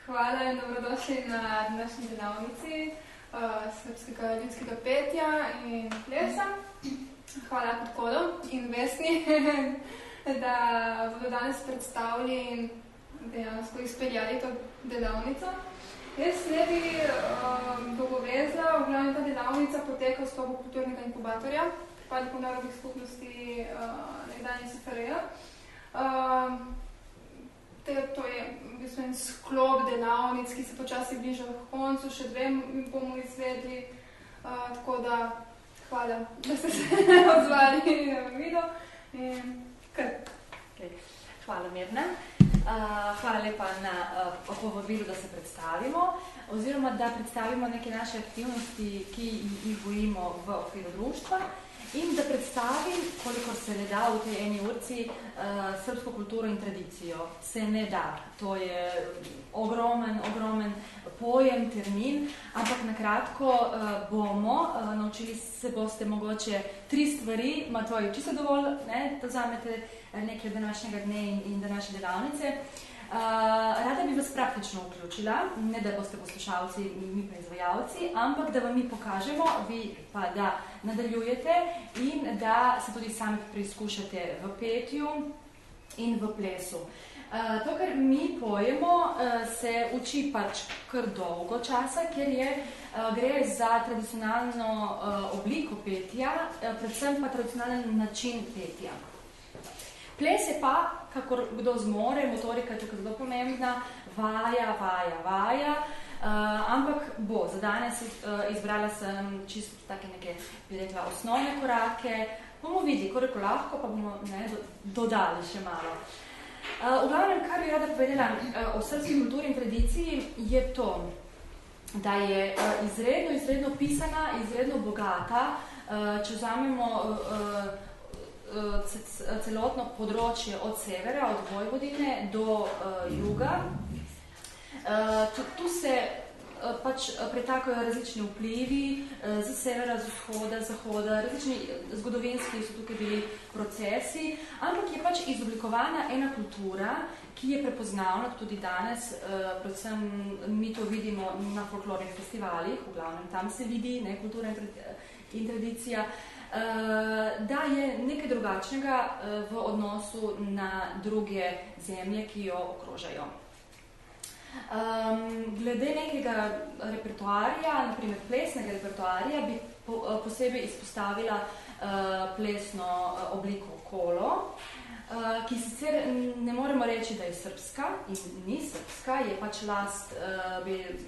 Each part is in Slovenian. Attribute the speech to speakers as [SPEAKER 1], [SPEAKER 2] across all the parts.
[SPEAKER 1] Hvala in dobrodošli na današnji delavnici srpskega ljudskega petja in plesa. Hvala Podkolu in Vesni, da bodo danes predstavili in dejansko izpeljali to delavnico. Jaz ne bi dogovezla, v glavnem ta delavnica poteka v sklopu kulturnega inkubatorja, pripadnikov narodnih skupnosti nekdanje SFRJ. To je v bistvu en sklop delavnic, ki se počasi bliža v koncu, še dve bomo izvedli, tako da hvala, da ste se odzvali na video.
[SPEAKER 2] Hvala, Mirna. Hvala lepa na povabilu, da se predstavimo, oziroma da predstavimo neke naše aktivnosti, ki jih gojimo v okviru društva. In da predstavim, kolikor se ne da v tej eni urci, srbsko kulturo in tradicijo. Se ne da. To je ogromen pojem, termin, ampak nakratko bomo, naučili se boste mogoče 3 stvari, ma to je čisto dovolj, ne, da vzamete nekaj današnjega dne in današnje delavnice. Rada bi vas praktično vključila, ne da boste poslušalci, mi pa izvajalci, ampak da vam mi pokažemo, vi pa da nadaljujete in da se tudi sami preizkušate v petju in v plesu. To, kar mi pojemo, se uči pač kar dolgo časa, ker gre za tradicionalno obliko petja, predvsem pa tradicionalen način petja. Ples je pa, kakor kdo zmore, motorika je tukaj zelo pomembna, vaja, ampak za danes izbrala sem čisto take neke, bi rekla, osnovne korake. Bomo videli, koliko lahko, pa bomo dodali še malo. V glavnem, kar bi rada povedala o srbski kulturi in tradiciji, je to, da je izredno pisana, izredno bogata, če vzamemo celotno področje od severa, od Vojvodine do juga. Tu se pač pretakajo različni vplivi z severa, z vzhoda, zahoda, različni zgodovinski so tukaj bili procesi, ampak je pač izoblikovana ena kultura, ki je prepoznavna tudi danes, predvsem mi to vidimo na folklornih festivalih, v glavnem tam se vidi, ne, kultura in tradicija, da je nekaj drugačnega v odnosu na druge zemlje, ki jo okrožajo. Glede nekega repertoarja, naprimer plesnega repertoarja, bi posebej izpostavila plesno obliko kolo, ki sicer ne moremo reči, da je srbska in ni srbska, je pač last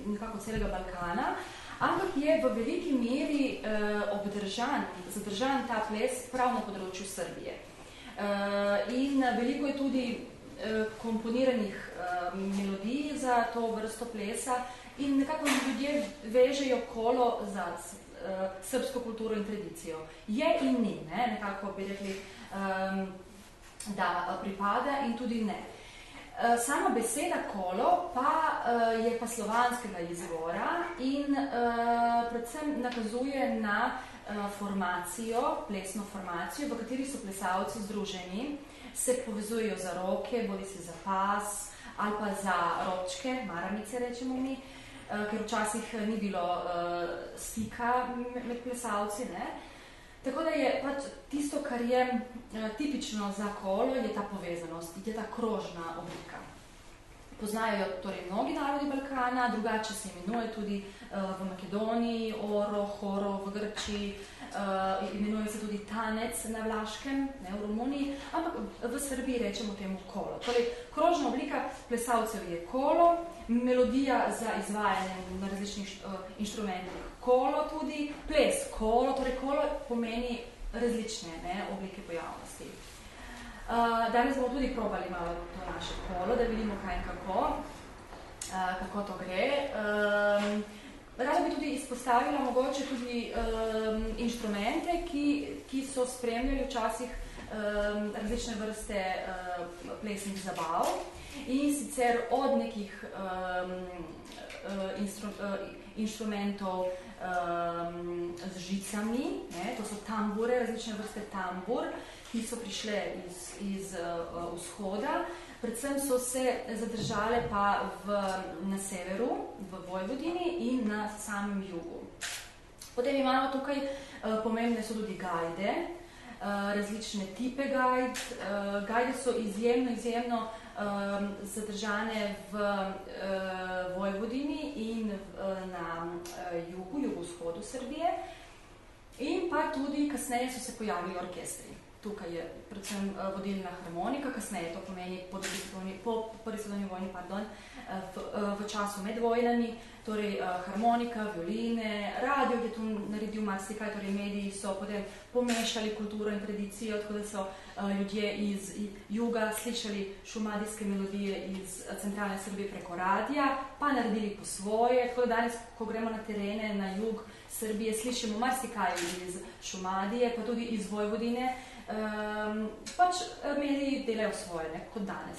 [SPEAKER 2] nekako celega Balkana, ampak je v veliki meri zadržan ta ples prav na področju Srbije. In veliko je tudi komponiranih melodij za to vrsto plesa in nekako ljudje vežejo kolo za srbsko kulturo in tradicijo. Je in ni, nekako bi rekli, da pripada in tudi ne. Sama beseda kolo pa je pa slovanskega izvora in predvsem nakazuje na plesno formacijo, v kateri so plesalci združeni, se povezujejo za roke, bodi si za pas ali pa za robčke, maramice rečemo mi, ker včasih ni bilo stika med plesalci, ne. Tako da je pač tisto, kar je tipično za kolo, je ta povezanost, je ta krožna oblika. Poznajo jo torej mnogi narodi Balkana, drugače se imenuje tudi v Makedoniji, horo, v Grčiji, imenuje se tudi tanec na Vlaškem, ne, v Romuniji, ampak v Srbiji rečemo temu kolo. Torej, krožna oblika plesalcev je kolo, melodija za izvajanje na različnih inštrumentih kolo tudi, ples kolo, torej kolo pomeni različne oblike pojavnosti. Danes bomo tudi probali malo to naše kolo, da vidimo kaj in kako to gre. Rada bi tudi izpostavila mogoče tudi inštrumente, ki so spremljali včasih različne vrste plesnih zabav in sicer od nekih inštrumentov z žicami, ne? To so tambure, različne vrste tambur, ki so prišle iz vzhoda. Predvsem so se zadržale pa na severu, v Vojvodini in na samem jugu. Potem imamo tukaj, pomembne so tudi gajde, različne tipe gajd. Gajde so izjemno zadržane v Vojvodini in na jugovzhodu Srbije. In pa tudi kasneje so se pojavili orkestri. Tukaj je predvsem vodilna harmonika, kasneje to pomeni po prvi svetovni vojni, v času med vojnami, torej harmonika, violine, radio je tu naredil marsikaj, torej mediji so potem pomešali kulturo in tradicijo, tako da so ljudje iz juga slišali šumadijske melodije iz centralne Srbije preko radija, pa naredili po svoje, tako da danes, ko gremo na terene, na jug Srbije, slišimo marsikaj iz Šumadije, pa tudi iz Vojvodine, pač mediji delajo svoje, ne, kot danes.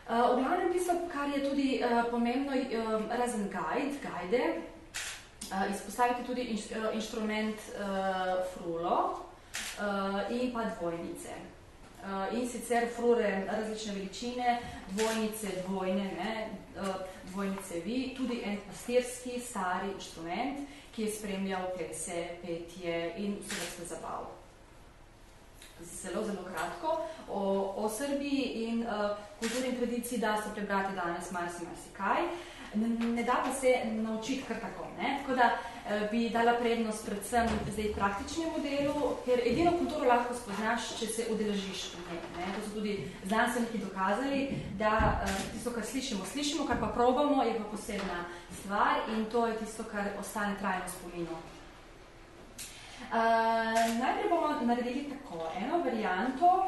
[SPEAKER 2] V glavnem tisto, kar je tudi pomembno, razen gajde, izpostaviti tudi inštrument frulo in pa dvojnice. In sicer frure različne veličine, dvojnice dvojne, ne, dvojnice vi, tudi en pastirski stari inštrument, ki je spremljal plese, petje in vse vrste zabav. Zelo kratko o Srbiji in kulturni tradiciji da se prebrati danes marsikaj. Ne da pa se naučiti kar tako, ne? Tako da bi dala prednost predvsem zdaj praktičnemu delu, ker edino kulturo lahko spoznaš, če se udeležiš v njej, ne? To so tudi znanstveniki dokazali, da tisto, kar slišimo, kar pa probamo, je pa posebna stvar in to je tisto, kar ostane trajno spominu. Najprej bomo naredili tako, eno varianto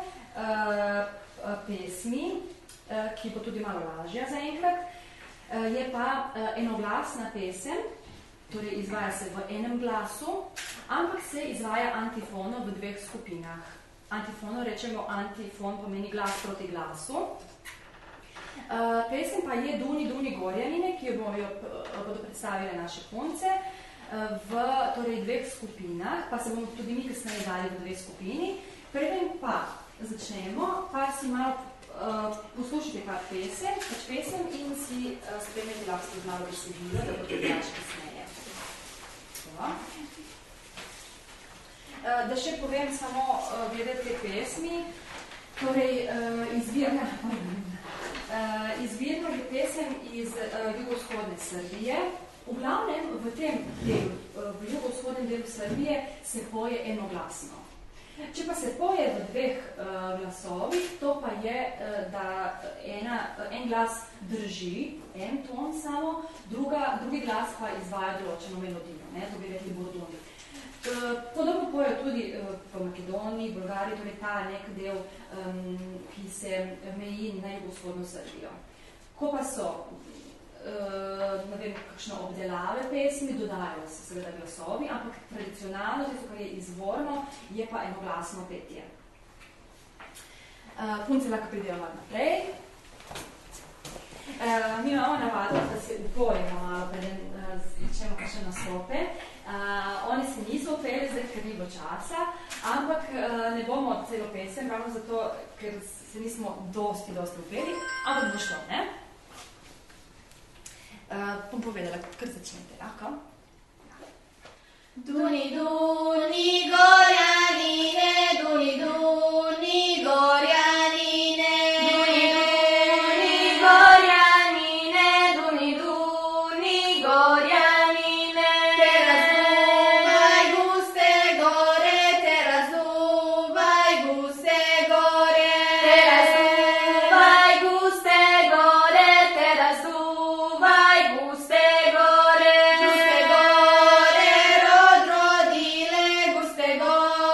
[SPEAKER 2] pesmi, ki bo tudi malo lažja zaenkrat, je pa enoglasna pesem, torej izvaja se v enem glasu, ampak se izvaja antifono v dveh skupinah. Antifono rečemo, antifon pomeni glas proti glasu. Pesem pa je Duni, Duni Gorjanine, ki jo bodo predstavile naše punce, v torej dveh skupinah, pa se bomo tudi mi kasneje dali v dve skupini. Preden pa začnemo, pa si malo poslušajte kar pesem in si spremljati lahko spoznalo besedilo, da bo to drugače kasneje. Da še povem samo glede te pesmi, torej izvirno je pesem iz jugovzhodne Srbije. V glavnem v tem delu, v jugovzhodnem delu Srbije se poje enoglasno. Če pa se poje v dveh glasovih, to pa je, da en glas drži, en ton samo, drugi glas pa izvaja določeno melodijo, ne, to bi rekli bordoni. Podobno pojejo tudi v Makedoniji, Bolgariji, torej ta nek del, ki se meji na jugovzhodno Srbijo. Ko pa so ne vem, kakšne obdelave pesmi, dodajajo se seveda glasovi, ampak tradicionalno, tisto, kar je izvorno, je pa enoglasno petje. Punce lahko pridejo naprej. Mi imamo navado, da se upojemo malo, preden začnemo kakšne nastope. Oni se niso upeli, zdaj, ker ni bilo časa, ampak ne bomo celo pesem, ravno zato, ker se nismo dosti upeli, ampak bo šlo, ne? Bom povedala, kar začnete, lahko?
[SPEAKER 3] Duni, Duni, Gorjanine, Duni, Duni, Gorjanine, Duni, Duni, Gorjanine, Duni, Duni, Gorjanine, te razuvaj guste gore, te razuvaj guste gore, te razuvaj guste gore, te razuvaj guste gore, guste gore, rod rodile, guste gore.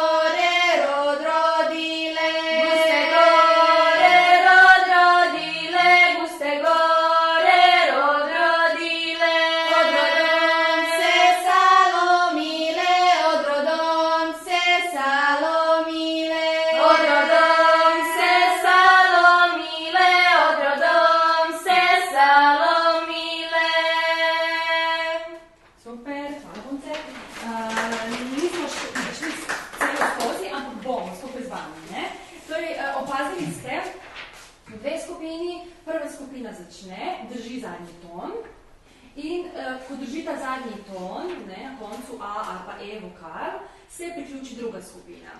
[SPEAKER 2] začne, drži zadnji ton in ko drži ta zadnji ton, na koncu A ali pa E vokal, se priključi druga skupina,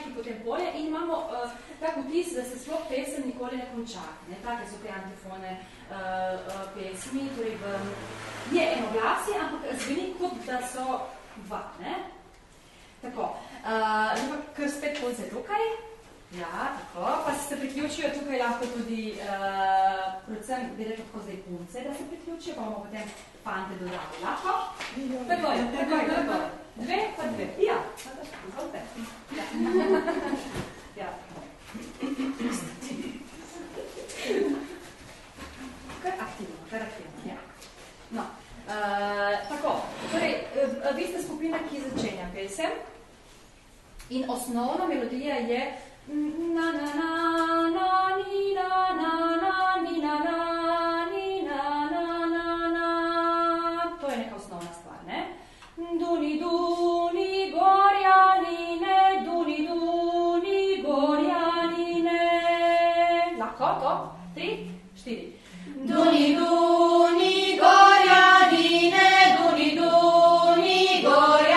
[SPEAKER 2] ki potem polje in imamo tak vtis, da se sploh pesem nikoli ne konča. Take so te antifone pesmi, torej je eno glasi, ampak zveni kot da so dva. Tako, kar spet polce tukaj. Ja, tako, pa se priključijo tukaj lahko tudi, predvsem, bi rekel, tako zdaj punce, da se priključijo, pa bomo potem fante dodali. Lahko? Tako. Dve, pa dve. Ja, izvolite. Ja. Kar aktivno, ja. No, tako, torej, vi ste skupina, ki začenja pesem in osnovna melodija je na na na na ni na na na ni na na ni na na na na. To je neka osnovna stvar, ne? Duni duni gorjanine, duni duni gorjanine. Lahko to? 3, 4.
[SPEAKER 3] Duni duni gorjanine, duni duni gorjanine.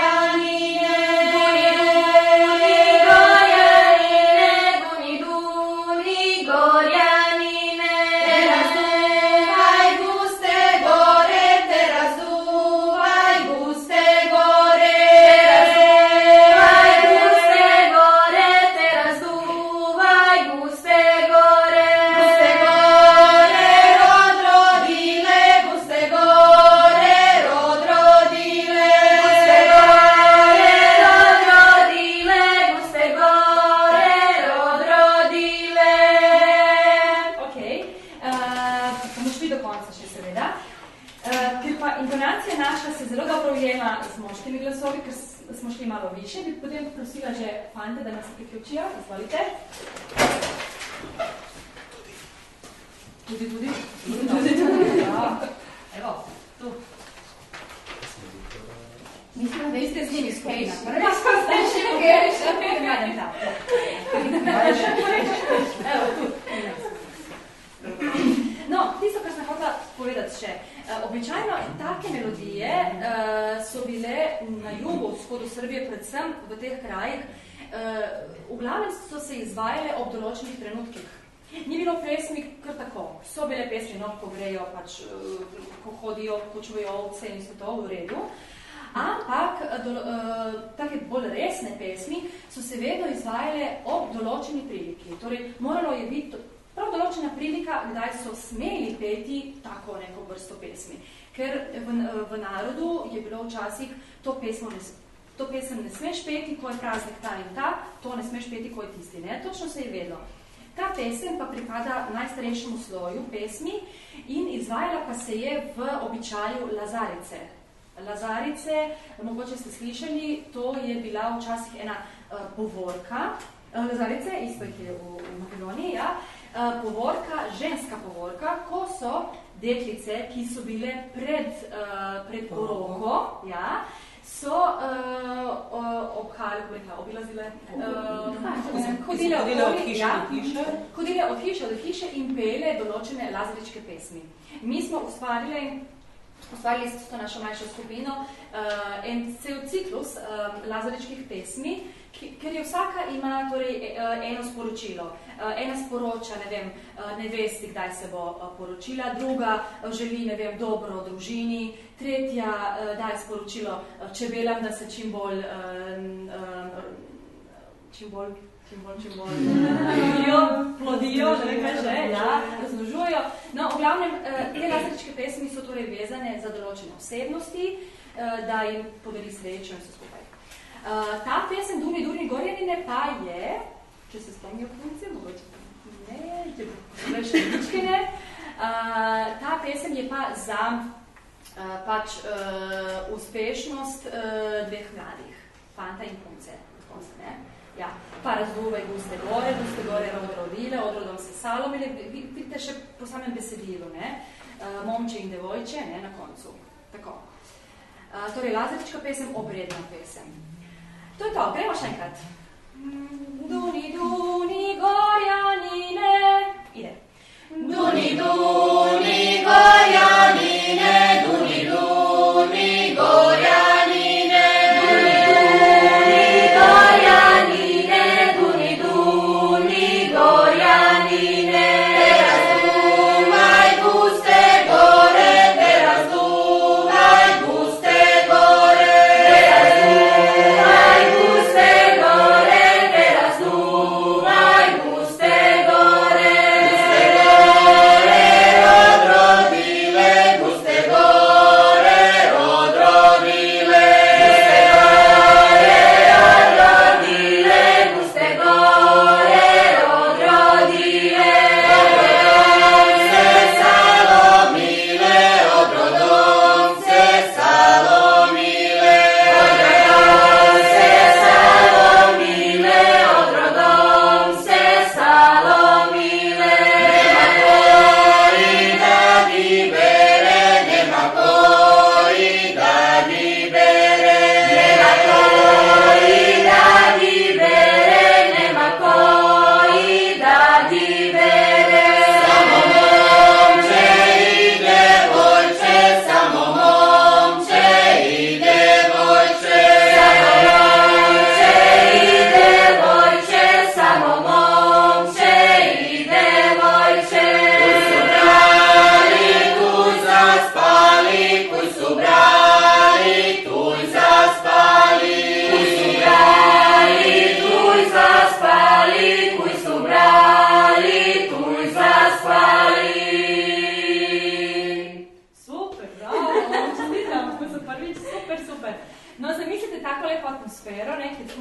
[SPEAKER 2] Smo šli malo više, bi potem prosila že fante, da nas priključijo. Izvolite. Tudi. Ja. Evo, tu. Mislim, da ste z njimi skupina. Prva smo zdaj še pogledali. Evo, tu. No, tisto, kar sem hotela povedati še. Običajno take melodije so bile na jugu, vzhodu Srbije, predvsem v teh krajih, v glavnem so se izvajale ob določenih trenutkih. Ni bilo pesmi kar tako. So bile pesmi, no, ko grejo, pač, ko hodijo, ko čuvajo ovce in so to v redu. Ampak take bolj resne pesmi so se vedno izvajale ob določeni priliki. Torej, moralo je biti prav določena prilika, kdaj so smeli peti tako neko vrsto pesmi. Ker v narodu je bilo včasih to pesem ne smeš peti, ko je praznik ta in ta, to ne smeš peti, ko je tisti. Ne? Točno se je vedlo. Ta pesem pa pripada najstarejšemu sloju pesmi in izvajala pa se je v običaju lazarice. Lazarice, mogoče ste slišali, to je bila včasih ena povorka. Lazarice, isto je v Makedoniji, ja. Povorka, ženska povorka, ko so deklice, ki so bile pred poroko, ja, so hodile od hiše do hiše in pele določene lazaričke pesmi. Mi smo ustvarili s to našo mlajšo skupino en cel ciklus lazaričkih pesmi, ker je vsaka ima torej eno sporočilo. Ena sporoča, ne vem, nevesti, kdaj se bo poročila, druga želi, ne vem, dobro družini, tretja daje sporočilo čebelam, da se čim bolj plodijo, ne vem kaj že, ja, razmnožujejo. No, v glavnem, te lazaričke pesmi so torej vezane za določene osebnosti, da jim podari srečo in vse skupaj. Ta pesem Duni, Duni, Gorjanine pa je, če se spomnijo punce, mogoče ne, če bo še ničkine, ta pesem je pa za pač uspešnost dveh mladih, fanta in punce. Ne? Ja, pa razduvaj guste gore, rodile, odrodom se salomile, vidite še po samem besedilu, ne? Momče in devojče, ne, na koncu. Tako. Torej, lazarička pesem, obredna pesem. To je to, gremo še enkrat. Duni, Duni, Gorjanine. Ide.
[SPEAKER 3] Duni, Duni.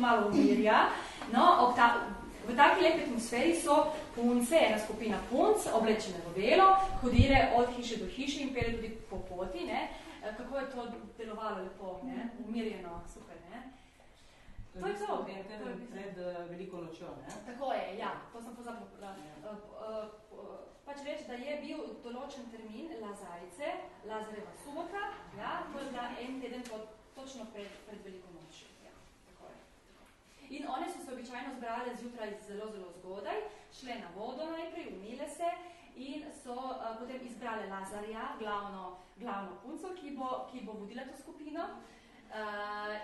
[SPEAKER 2] malo umirja. No, v taki lepi atmosferi so punce, ena skupina punc, oblečene v belo, hodire od hiše do hiše in pele tudi po poti, ne. Kako je to delovalo lepo, ne? Umirjeno, super, ne? To je to.
[SPEAKER 4] Pred veliko nočjo, ne?
[SPEAKER 2] Tako je, ja, to sem pozabila. Pač reči, da je bil določen termin Lazarice, Lazareva subota, ja, to je bila en teden točno pred veliko nočjo. Ja, tako je. In one so se običajno zbrale zjutraj zelo, zelo zgodaj, šle na vodo najprej, umile se in so potem izbrale Lazarja, glavno punco, ki bo vodila to skupino.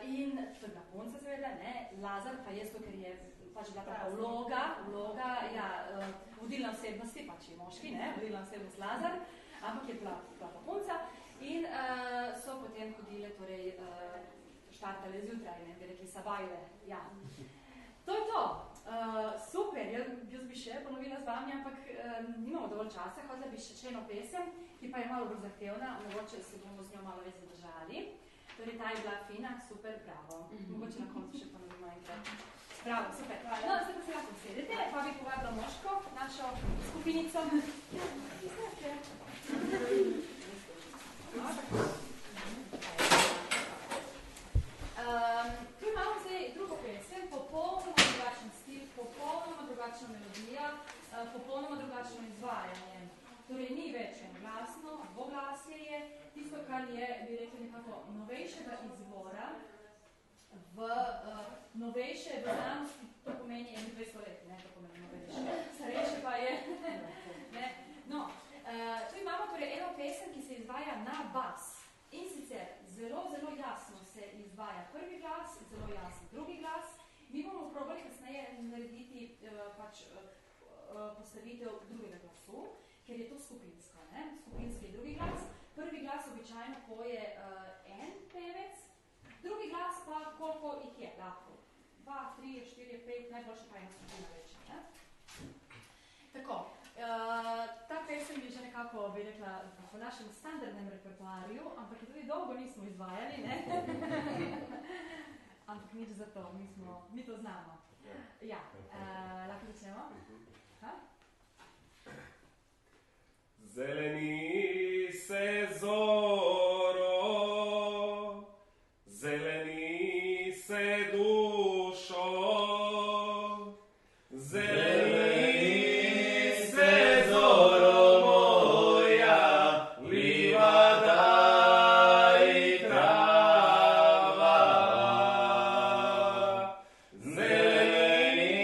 [SPEAKER 2] In to je bila punca seveda, ne, Lazar pa je to, ker je pač bila taka vloga, ja, vodilna osebnosti, pač je moški, ne, vodilna osebnost Lazar, ampak je bila pa punca in so potem hodile, torej štartale zjutraj, ne, bi rekli sabajle, ja. To je to. Super, jaz bi še ponovila z vami, ampak nimamo dovolj časa, hotela bi še eno pesem, ki pa je malo bolj zahtevna, mogoče se bomo z njo malo več zadržali. Torej, ta je bila fina, super, bravo. Mogoče na koncu še ponovimo enkrat. Bravo, super. No, zdaj pa se lahko sedete, pa bi povabila moško, našo skupinico. Tu imamo zdaj drugo pesem, popolnoma drugačen stil, popolnoma drugačna melodija, popolnoma drugačno izvajanje. Torej, ni več glasno, dvoglasje je, tisto, kar je, bi rekli, nekako novejšega izvora, novejše v znanosti, to pomeni 200 let, ne, to pomeni novejše, starejše pa je, ne. No, tu imamo torej eno pesem, ki se izvaja na bas in sicer zelo, zelo jasno se izvaja prvi glas, zelo jasen drugi glas. Mi bomo probali kasneje narediti pač postavitev drugega glasu, ker je to skupinsko, ne? Skupinski drugi glas. Prvi glas običajno poje en pevec, drugi glas pa koliko jih je lahko. 2, 3, 4, 5, najboljše pa ena skupina reče, ne? Tako, ta pesem je že nekako, bi rekla, po našem standardnem repertoarju, ampak je tudi dolgo nismo izvajali, ne? Ampak nič za to, mi to znamo. Ja, lahko začnemo? Ha?
[SPEAKER 5] Zeleni se zoro, zeleni se dušo, zeleni se zoro moja, livada i trava. Zeleni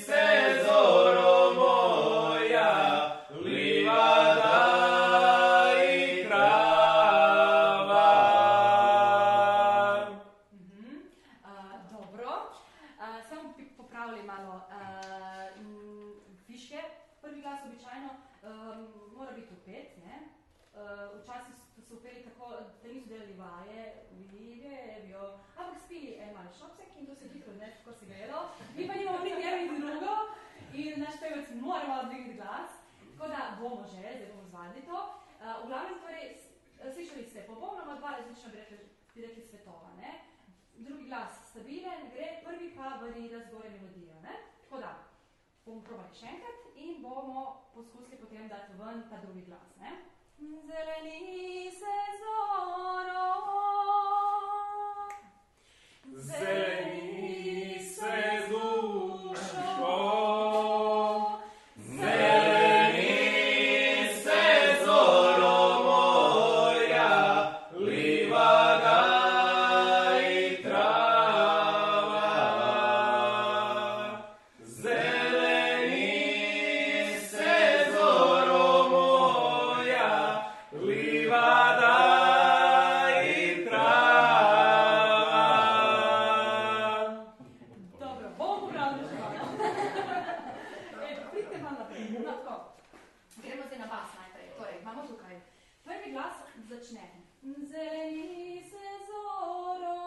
[SPEAKER 5] se zoro moja, livada i trava.
[SPEAKER 2] Dobro, samo popravili malo višje. Prvi glas običajno mora biti upet, ne? Včasih so upeli tako, da niso delali vaje, livjevijo, ampak spili en mali šopsek in to se hitro, ne, tako se gledalo. Mi pa nimamo niti eno in drugo in naš pevec mora malo dvigniti glas, tako da bomo že, zdaj bomo zvadili to. V glavnem, torej, slišali ste popolnoma dva različna, bi rekli svetova, ne? Drugi glas stabilen, gre, prvi pa varira zgore melodijo, ne? Tako da, bomo probali še enkrat in bomo poskusili potem dati ven ta drugi glas, ne? Zeleni se zoro,
[SPEAKER 5] Zeleni se dušo, zeleni se zoro moja, livada i trava. Zeleni se zoro moja, livada i trava.
[SPEAKER 2] Dobro, bomo popravili še malo. Pridite malo naprej. No, tako. Gremo zdaj na bas najprej. Torej, imamo tukaj. Prvi glas začne. Zeleni se zoro,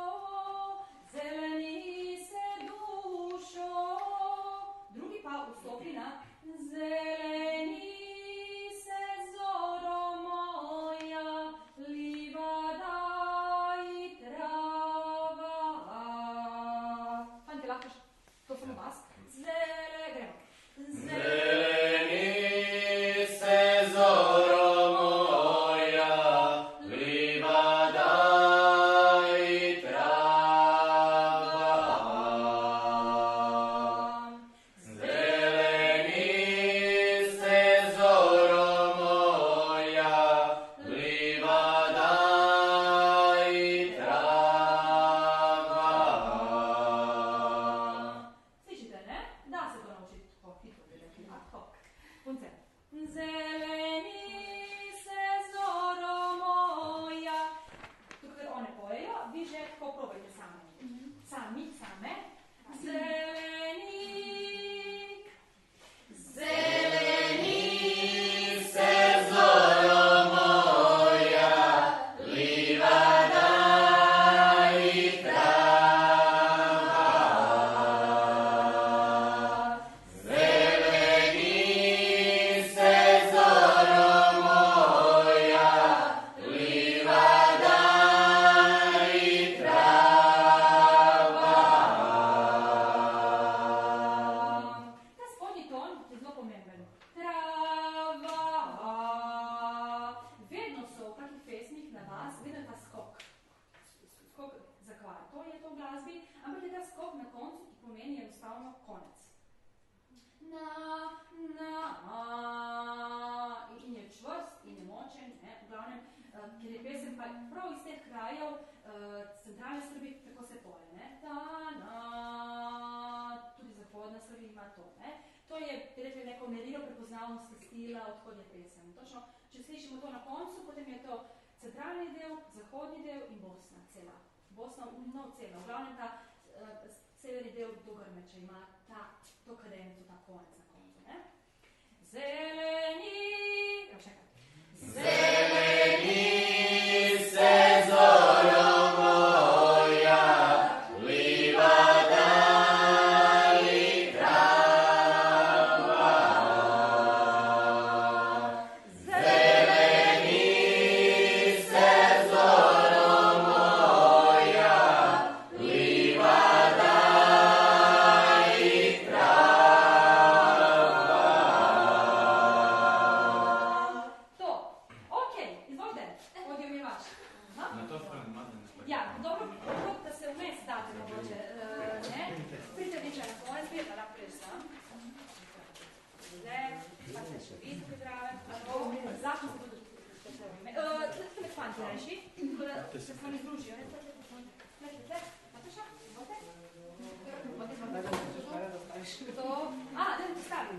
[SPEAKER 2] zeleni se dušo. Drugi pa vstopi na zeleni se zoro moja, livada i trava.
[SPEAKER 5] Zeleni se zoro moja, livada i trava. Zeleni se zoro moja, livada i trava.
[SPEAKER 2] Sličite, ne? Da se to naučiti po hitru, bi rekli. Punce. Zeleni se zoro moja. Tukaj kad one pojejo, vi že tako probajte same. Same. Zeleni.
[SPEAKER 3] Zeleni se zoro moja, livada i trava. Zeleni se zoro moja, livada i trava.
[SPEAKER 2] Ta spodnji ton je zelo pomemben. Trava. Vedno so v kakih pesmih na vas, vedno je ta skok. Skok za kvar. To je to v glasbi, ampak je ta skok na koncu, ki pomeni enostavno konec. In je čvrst in je močen, ne, v glavnem, ker je pesem pa prav iz teh krajev centralne Srbije, tako se poje, ne. Tudi zahodna Srbija ima to, ne. To je, bi rekli, neko merilo prepoznavnosti stila, odhod je pesem. Točno, če slišimo to na koncu, potem je to centralni del, zahodni del in Bosna cela. Bosna cela. V glavnem ta severni del do Grmeča ima to kadenco, ta konec na koncu, ne. Zeleni. Evo še enkrat.
[SPEAKER 3] Zeleni se zoro moja, livada i trava. Zeleni se zoro moja, livada i trava.
[SPEAKER 2] To. Okej, izvolite. Odio mi je vaš. Aha.
[SPEAKER 5] Na to strani madne ne
[SPEAKER 2] Ja, dobro, da se vmes date mogoče, ne? Pridite nekaj na konec, pa da prej sam. Zdaj, pa se še vi tukaj zraven. Zakon se tudi tukaj med fanti reši, tako da se s vami združijo. Gledajte, Nataša, izvolite. To, da ne postavim.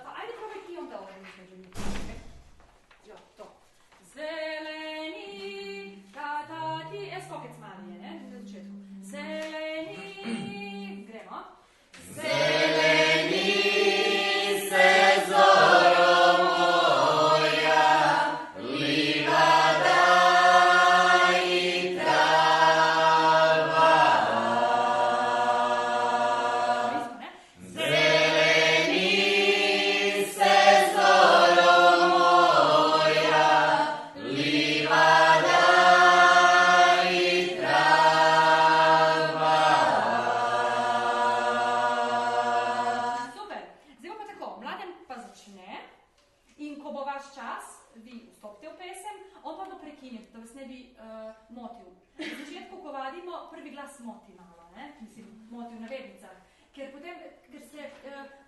[SPEAKER 2] Pa ajde probaj ti onda ovo između njih. Jo, to. Zeleni, ti, skokec mali je, ne? Na začetku. Zeleni, gremo.
[SPEAKER 3] Zeleni se zoro moja, livada i trava.
[SPEAKER 2] Nismo, ne?
[SPEAKER 3] Zeleni se zoro moja, livada i trava.
[SPEAKER 2] Super. Zdaj bo pa tako, Mladen pa začne in ko bo vaš čas, vi vstopite v pesem, on pa bo prekinil, da vas ne bi motil. Na začetku, ko vadimo, prvi glas moti malo, ne? Mislim, moti v navednicah. Ker se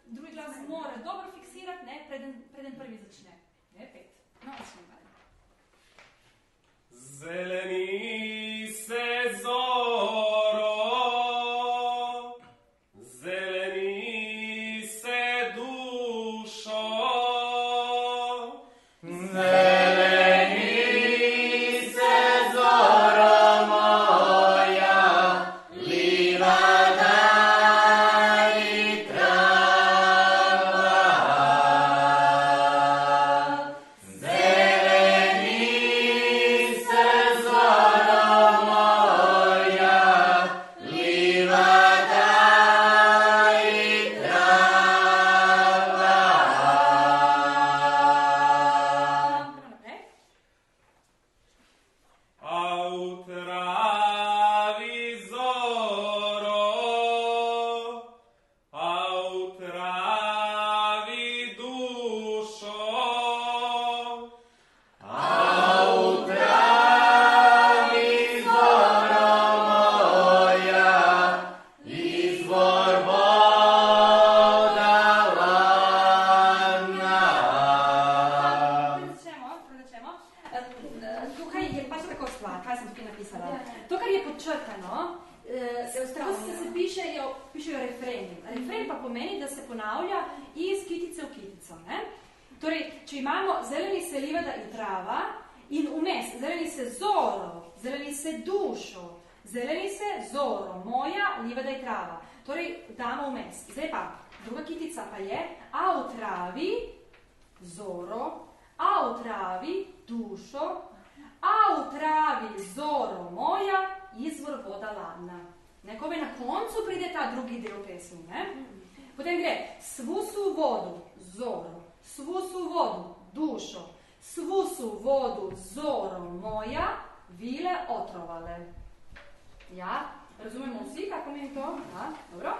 [SPEAKER 2] drugi glas mora dobro fiksirati, ne? Preden prvi začne. Ne, pet. No, začne Mladen.
[SPEAKER 5] Zeleni se zoro, zeleni se dušo,
[SPEAKER 3] Zeleni se zoro moja, livada i trava. Zeleni se zoro
[SPEAKER 2] refren pa pomeni, da se ponavlja iz kitice v kitico. Ne? Torej, če imamo zeleni se livada in trava in vmes zeleni se zoro, zeleni se dušo, zeleni se zoro, moja livada in trava. Torej, damo vmes. Zdaj pa, druga kitica pa je a v travi zoro, a v travi dušo, a v travi zoro moja, izvor voda ladna. Nekove na koncu pride ta drugi del pesmi. Ne? Potem gre svusu vodu, zoro, svusu vodu, dušo, svusu vodu, zoro moja, vile otrovale. Ja, razumemo vsi, kako pomeni to? Ja, dobro.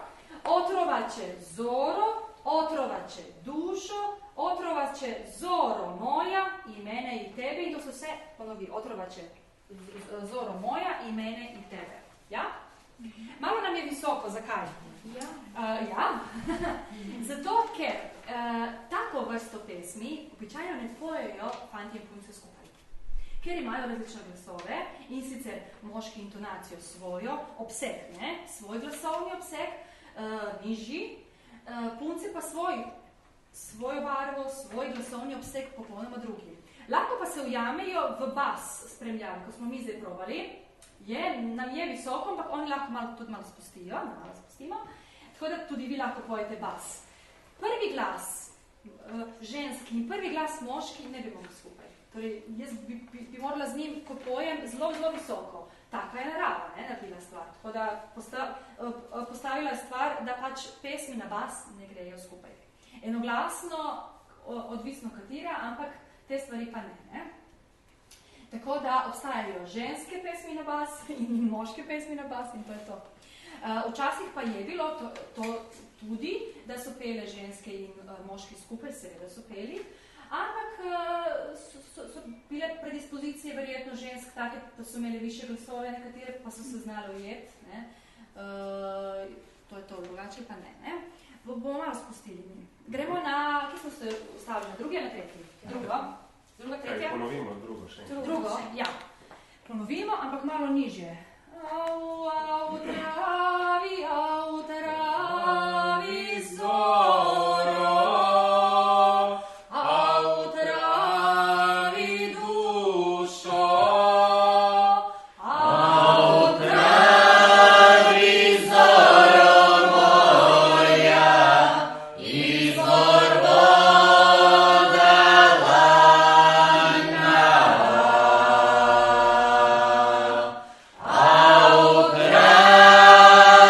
[SPEAKER 2] Otrovače zoro, otrovače dušo, otrovače zoro moja, i mene i tebe, i to se vse ponovi. Otrovače zoro moja, i mene i tebe. Ja? Malo nam je visoko, zakaj? Ja. Zato, ker tako vrsto pesmi običajno ne pojejo fanti in punce skupaj. Ker imajo različne glasove in sicer moški intonacijo svojo, obseg, ne? Svoj glasovni obseg, nižji, punce pa svojo barvo, svoj glasovni obseg popolnoma drugi. Lahko pa se ujamejo v bas spremljavi, ko smo mi zdaj probali, nam je visoko, ampak oni lahko tudi malo spustimo, tako da tudi vi lahko pojete bas. Prvi glas ženski in prvi glas moški ne bi mogli skupaj. Torej, jaz bi morala z njim, ko pojem, zelo visoko. Taka je narava, naredila stvar. Tako da postavila je stvar, da pač pesmi na bas ne grejo skupaj. Enoglasno, odvisno katera, ampak te stvari pa ne. Tako da obstajajo ženske pesmi na bas in moške pesmi na bas in to je to. Včasih pa je bilo to tudi, da so pele ženske in moški skupaj, seveda so peli, ampak so bile predispozicije verjetno žensk take, da so imeli više glasove, nekatere pa so se znali ujeti. To je to, drugače pa ne. Bomo malo spustili mi. Gremo na, kje smo se ustavili, na drugi ali na tretji? Druga, tretja?
[SPEAKER 5] Ponovimo drugo še.
[SPEAKER 2] Drugo, ja. Ponovimo, ampak malo nižje. Au, travi, zoro, au, travi, dušo, au,
[SPEAKER 3] travi, zoro moja, izvor voda ladna. Au, travi,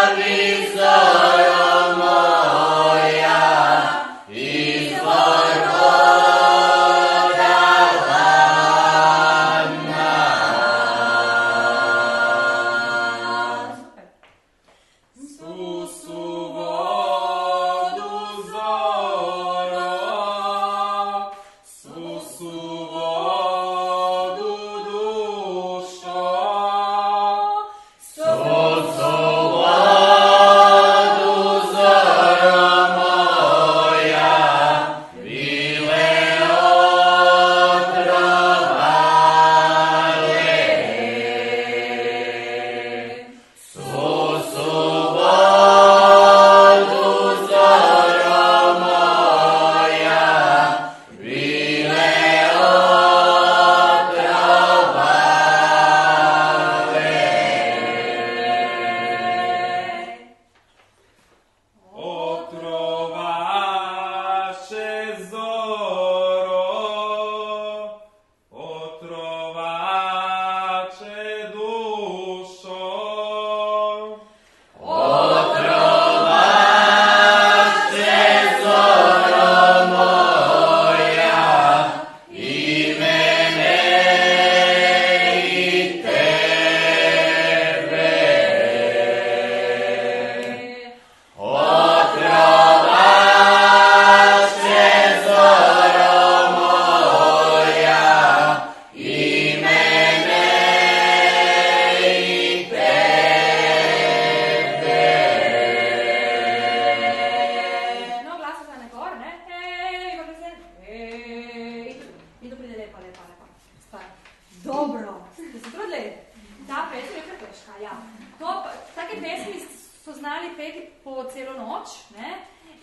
[SPEAKER 2] Ne?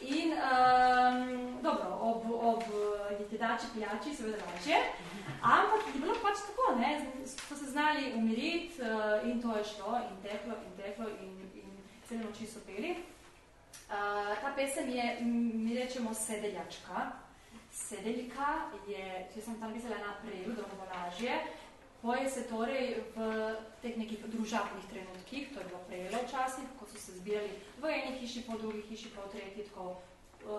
[SPEAKER 2] In dobro, ob jedači pijači seveda lažje, ampak je bilo pač tako, ne? So se znali umiriti in to je šlo in teklo in cele noči so peli. Ta pesem je, mi rečemo, sedeljačka. Sedeljka je, če sem tam pisala na prelu, da bo lažje, poje se torej v teh nekih družabnih trenutkih, to je bilo prelo včasih, ko so se zbirali v eni hiši, po drugi hiši, po tretji, tako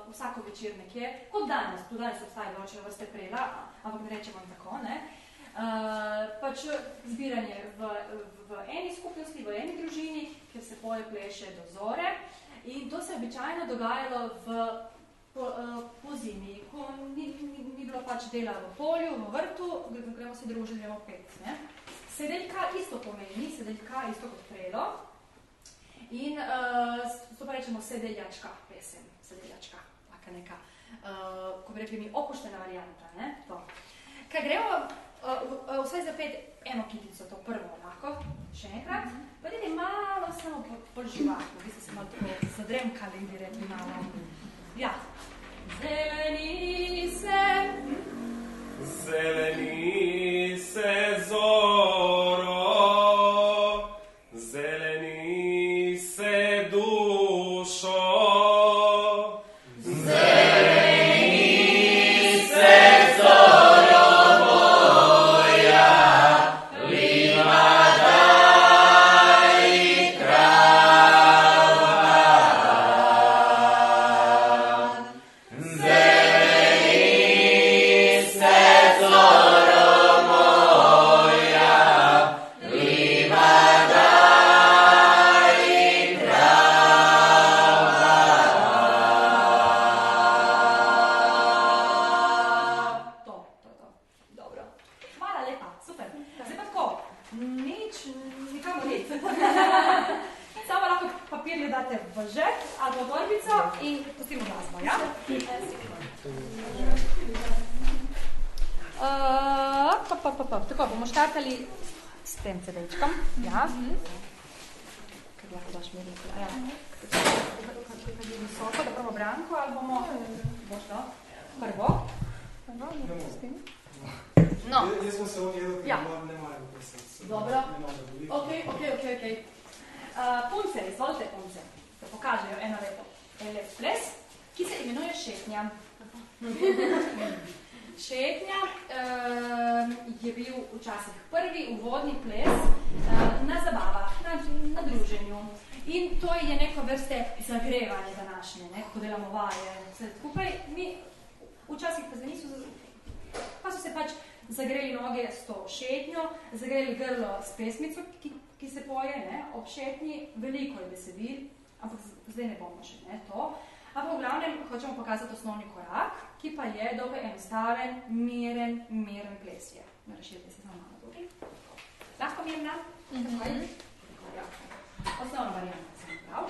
[SPEAKER 2] vsako večer nekje, kot danes, tudi danes obstaja določene vrste prela, ampak ne rečemo tako, ne. Pač zbiranje v eni skupnosti, v eni družini, kjer se poje pleše do zore in to se je običajno dogajalo po zimi, ko ni bilo pač dela v polju, v vrtu, gremo se družiti, gremo pet. Ne? Sedeljka isto pomeni, sedeljka isto kot prelo in to pa rečemo sedeljačka pesem, sedeljačka, taka neka, ko bi rekli mi, okuštena varianta, ne, to. Kaj gremo, vsaj za pet eno kitico, to prvo lahko, še enkrat, pa tudi malo samo bolj živahno, vi ste se malo tako zadremkali, bi rekli malo. Ja. Zeleni se
[SPEAKER 5] zoro, zeleni se dušo,
[SPEAKER 3] zeleni se zoro moja, livada i trava. Zeleni se zoro moja, livada i trava.
[SPEAKER 2] To. Dobro. Hvala lepa, super. Zdaj pa tako, nikamo nič. Samo lahko papirje date v žep ali v torbico in pustimo glasbo, ja? Tako, bomo štartali s tem CD-čkom, ja? Kaj lahko daš mi rekla, ja? Kaj je visoko, da prvo Branko, ali bomo... Boš to? Prvo? No.
[SPEAKER 6] Jaz sem se ogledal, ker
[SPEAKER 2] Ja.
[SPEAKER 6] ne moram pisati.
[SPEAKER 2] Dobro. Ok. Punce, izvolite punce, da pokažejo eno lepo ples, ki se imenuje šetnja. Šetnja je bil včasih prvi uvodni ples na zabavah, na druženju. In to je neko vrste zagrevanje današnje, ne, ko delamo vaje, vse skupaj. Mi včasih pa so se pač zagreli noge s to šetnjo, zagreli grlo s pesmico, ki se poje, ne, ob šetnji, veliko je besedil, ampak zdaj ne bomo še, ne, to. Ampak v glavnem hočemo pokazati osnovni korak, ki pa je dokaj enostaven, miren ples je. Razširite se samo malo tukaj. Lahko mirna? Osnovna varianta sem prav.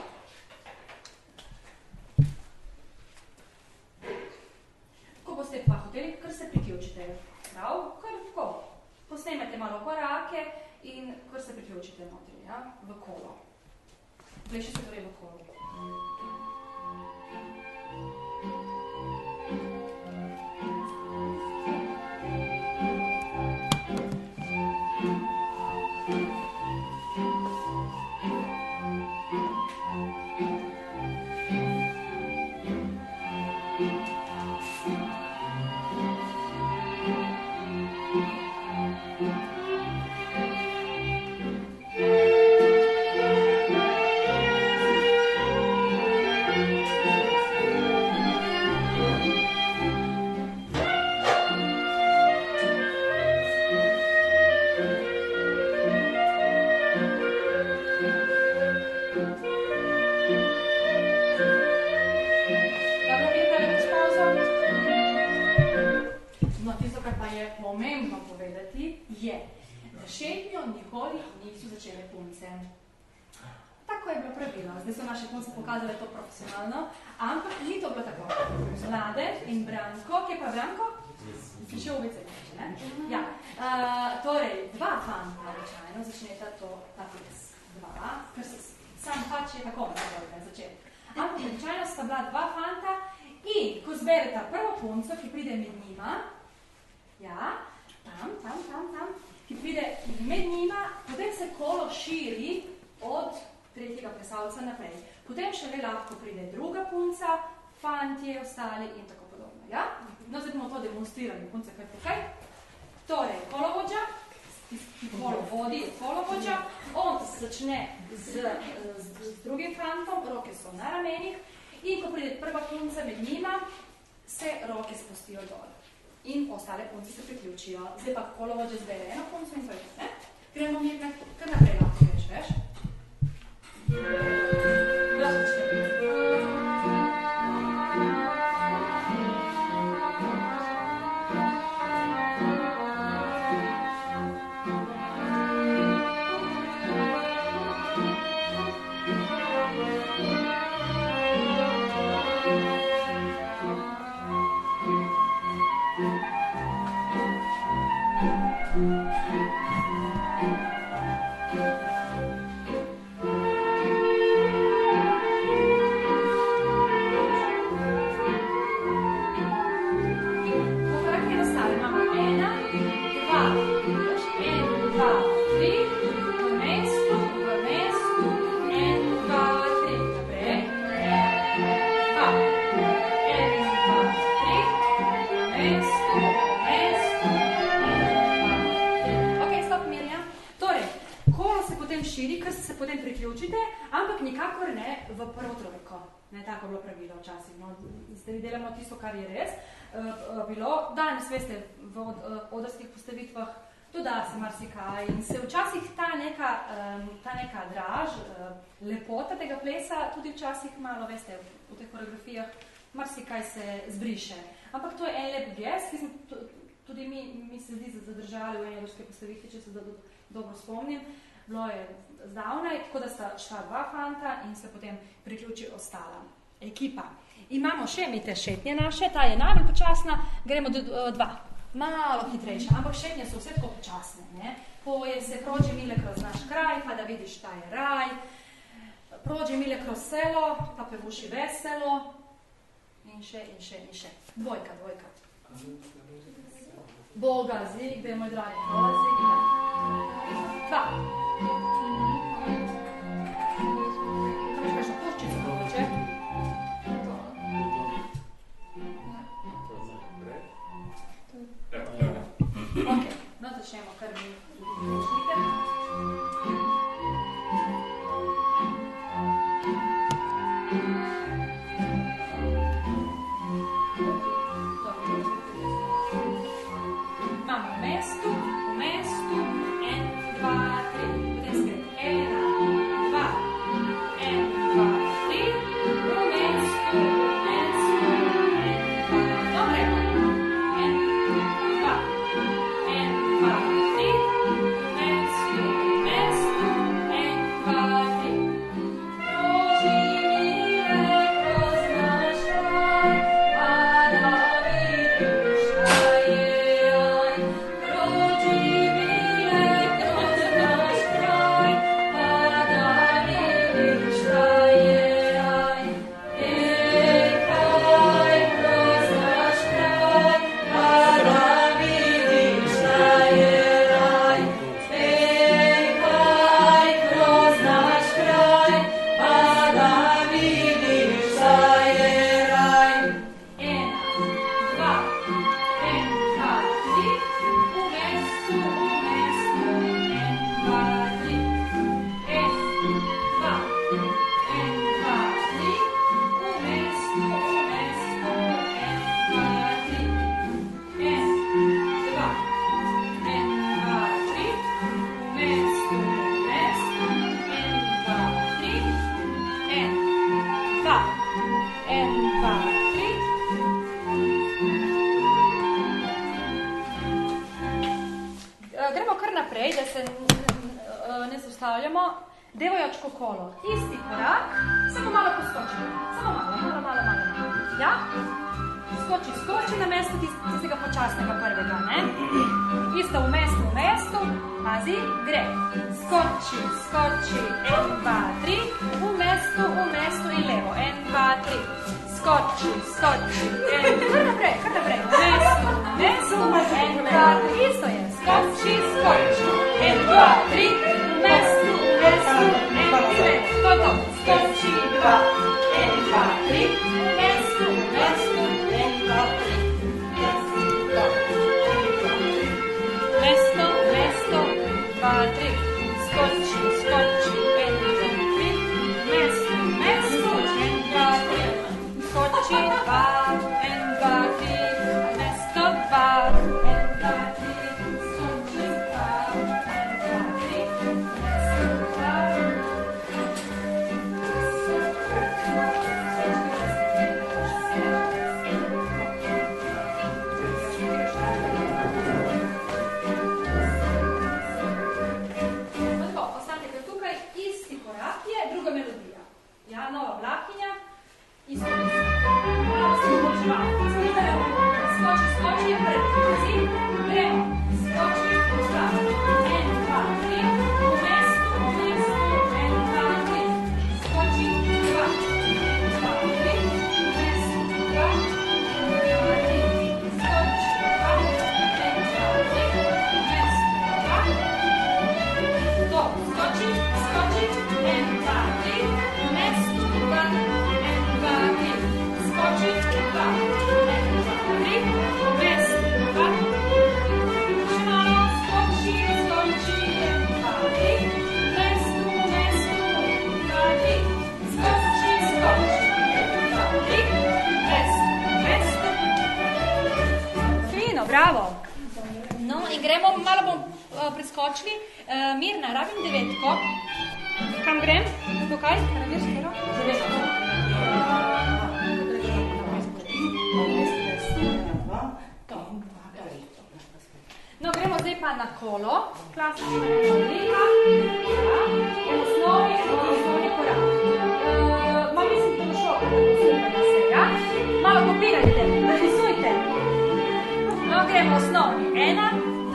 [SPEAKER 2] Ko boste pa hoteli, kar se priključite. Prav, kar tako. Posnemete malo korake in kar se priključite notri, ja, v kolo. Pleši se torej v kolo. Pomembno povedati je, da šetnjo nikoli niso začele punce. Tako je bilo pravilo, zdaj so naše punce pokazale to profesionalno, ampak ni to bilo tako. Mlade in Branko, kje pa je Branko? Si še uvice, ne? Ja. Torej, dva fanta običajno začneta ta ples. Dva, ker sam pač je tako, ne začeti. ampak običajno sta bila dva fanta in ko zbereta prvo punco, ki pride med njima, ja, tam, ki pride med njima, potem se kolo širi od tretjega plesalca naprej. Potem še lahko pride druga punca, fantje, ostali in tako podobno. Ja? No, zdaj bomo to demonstrirali, punce, kaj tukaj. Torej, kolovođa, ki kolo vodi, je kolovođa, on začne z drugim fantom, roke so na ramenih in ko pride prva punca med njima, se roke spustijo dol. In ostale punci se priključijo. Zdaj pa kolovođa zbere eno punco in to je, ne? Gremo mirne, kar naprej lahko veš, veš? Zdaj delamo tisto, kar je res bilo. Danes, veste, v odrskih postavitvah doda se marsikaj in se včasih ta neka draž, lepota tega plesa, tudi včasih malo, veste, v teh koreografijah marsikaj se zbriše. Ampak to je en lep gest, ki smo tudi mi se zdi zadržali v eni odrske postavitvi, če se dobro spomnim. Bilo je zdavnaj, tako da sta šla dva fanta in se potem priključi ostala ekipa. Imamo še mite šetnje naše, ta je najbolj počasna, gremo dva, malo hitrejša, ampak šetnje so vse tako počasne, ne? Poje se, prođi mile kroz naš kraj, pa da vidiš šta je raj, prođi mile kroz selo, pa pevuši veselo, in še. Dvojka. Boga zigde, moj dragi, Boga zigde. Dva. Tam još kažem, puščicu mogoče. Ok, no začnemo kar mi učnite. Imamo v mestu, 1, 2, 3. Potem spet 1, 2, 1, 2, 3. V mestu, 1, 2. Dobre. 1, 2, 1, 2, 3. V mestu, 1, 2, 3. Proži mile kroz naš kraj, pa da vidiš šta je raj. Proži mile kroz naš kraj, pa da vidiš šta je raj. Kaj kroz naš kraj, pa da vidiš šta je raj. Kaj kroz naš kraj, pa da vidiš šta je raj. 1, 2, 1, 2, 3. V mestu, 1, 2, 3. 1, 2, 1, 2, 3. V mestu, 1, 2, 3. 1, 2, 1, 2, 3. V mestu, 1, 2, 3. 1, 2, 1, 2, 3. Gremo kar naprej, da se ne zaustavljamo. Devojačko kolo. Isti korak, samo malo poskočimo. Samo malo. Ja? skoči na mesto tistega počasnega prvega, ne? Isto v mestu, pazi, gre. Skoči, 1, 2, 3, v mestu in levo, 1, 2, 3. Skoči, 1, kar naprej, v mestu, 1, 2, 3, isto je, skoči, 1, 2, 3, v mestu, 1, 2, 3, skoči, 2, 1, 2, 3, v mestu, 1, 2, 3. Mesto, 2, 3, skoči, 1, 2, 3, mesto, 1, 2, 3, skoči, 2, 1, 2, 3, mesto, 2, 1, 2, 3, skoči, 2, 1, 2, 3, ja, nova vlakinja, isto. Malo se počuvati. Skoči, prvi, gremo. Skoči, postav. 1, 2, 3, v mestu, 1, 2, 3. Skoči, 2, 1, 2, 3, v mestu, 2, 1, 2, 3. Skoči, 2, 1, 2, 3, v mestu, 2. To, skoči, 1, 2, 3. Bravo. No, in gremo, malo bom preskočili. Mirna, rabim 9. Kam grem? Tukaj? Rabiš, Kero? 9. No, gremo zdaj pa na kolo. Klasična oblika. Osnovni korak. Malo mislim, da bo šlo, da bo super na se, ja? Malo kopirajte, napisujte. No, gremo osnovni. 1,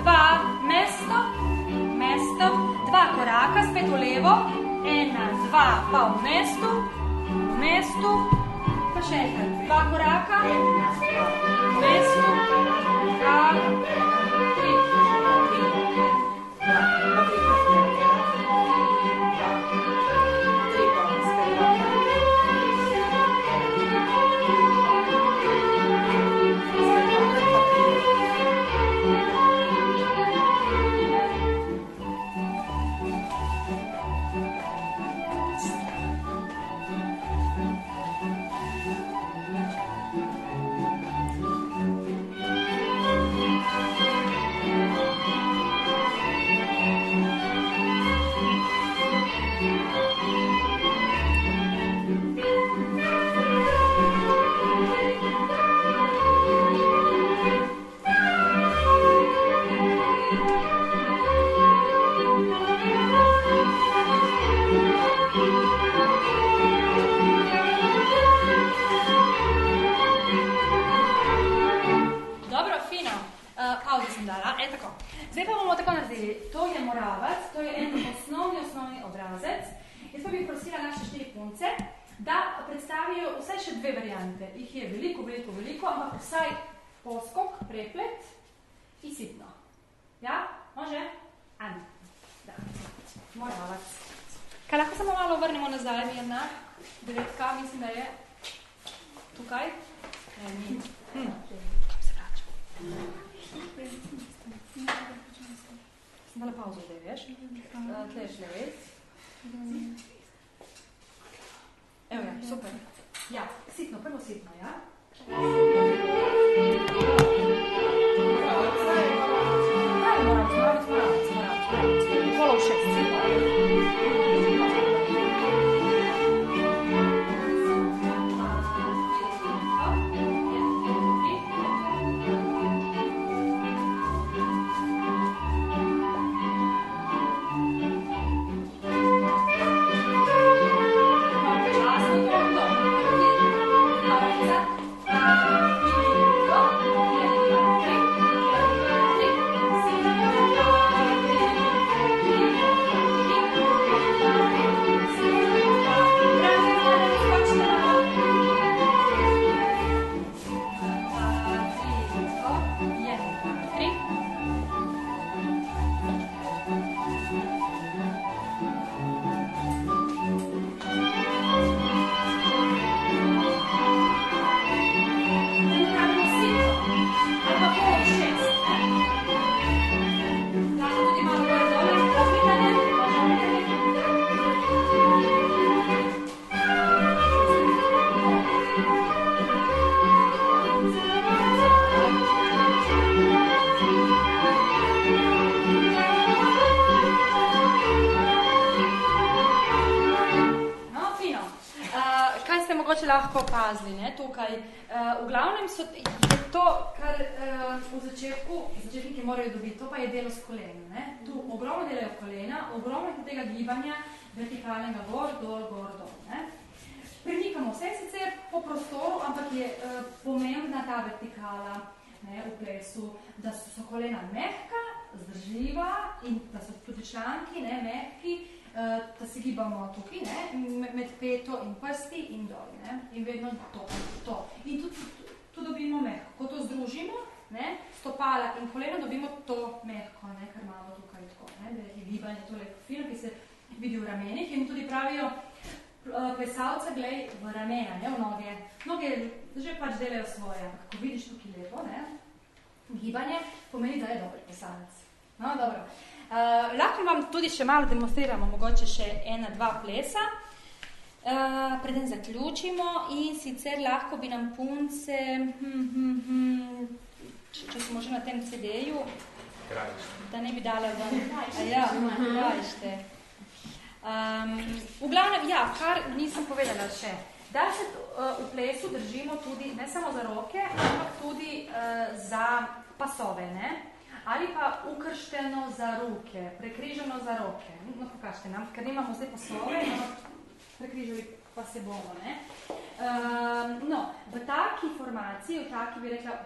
[SPEAKER 2] 2, mesto, 2 koraka, spet v levo. 1, 2, pa v mestu, pa še enkrat. 2 koraka, v mestu, 2, pauzo sem dala, tako. Zdaj pa bomo tako naredili. To je moravac, to je en osnovni obrazec. Jaz pa bi prosila naše 4 punce, da predstavijo vsaj še 2 variante. Jih je veliko, ampak vsaj poskok, preplet in sitno. Ja? Može? Ani. Da. Moravac. Kaj lahko samo malo vrnemo nazaj, Mirna? 9, mislim, da je tukaj. Ni. Kam se vračam? Sem dala pauzo zdaj, veš? Tle je šle res. Evo ja, super. Ja, sitno, prvo sitno, ja? Moravac. Pola v 6, sitno. lahko opazili, ne, tukaj. V glavnem je to, kar v začetniki morajo dobiti, to pa je delo s kolena. Ne. Tu ogromno delajo kolena, ogromno tega gibanja, vertikalnega gor, dol. Ne. Premikamo vse sicer po prostoru, ampak je pomembna ta vertikala, ne, v plesu, da so kolena mehka, zdržljiva in da so tudi članki, ne, mehki, da se gibamo tukaj, ne, med peto in prsti in dol, ne, in vedno to. In tu dobimo mehko. Ko to združimo, ne, stopala in kolena dobimo to mehko, ne, kar imamo tukaj tako, ne, da je gibanje tole film, ki se vidi v ramenih in tudi pravijo plesalca, glej, v ramena, ne, v noge. Noge že pač delajo svoje, ampak ko vidiš tukaj lepo, ne, gibanje, pomeni, da je dober plesalec. No, dobro. Lahko vam tudi še malo demonstriramo, mogoče še 1-2 plesa, preden zaključimo in sicer lahko bi nam punce, če smo že na tem CD-ju, da ne bi dala ven. Grajište. V glavnem, ja, kar nisem povedala še, da se v plesu držimo tudi ne samo za roke, ampak tudi za pasove, ne? Ali pa ukršteno za ruke, prekriženo za roke. No, pokažite nam, ker nimamo zdaj pasove, prekrižali pa se bomo, ne? No, v taki formaciji, v taki, bi rekla,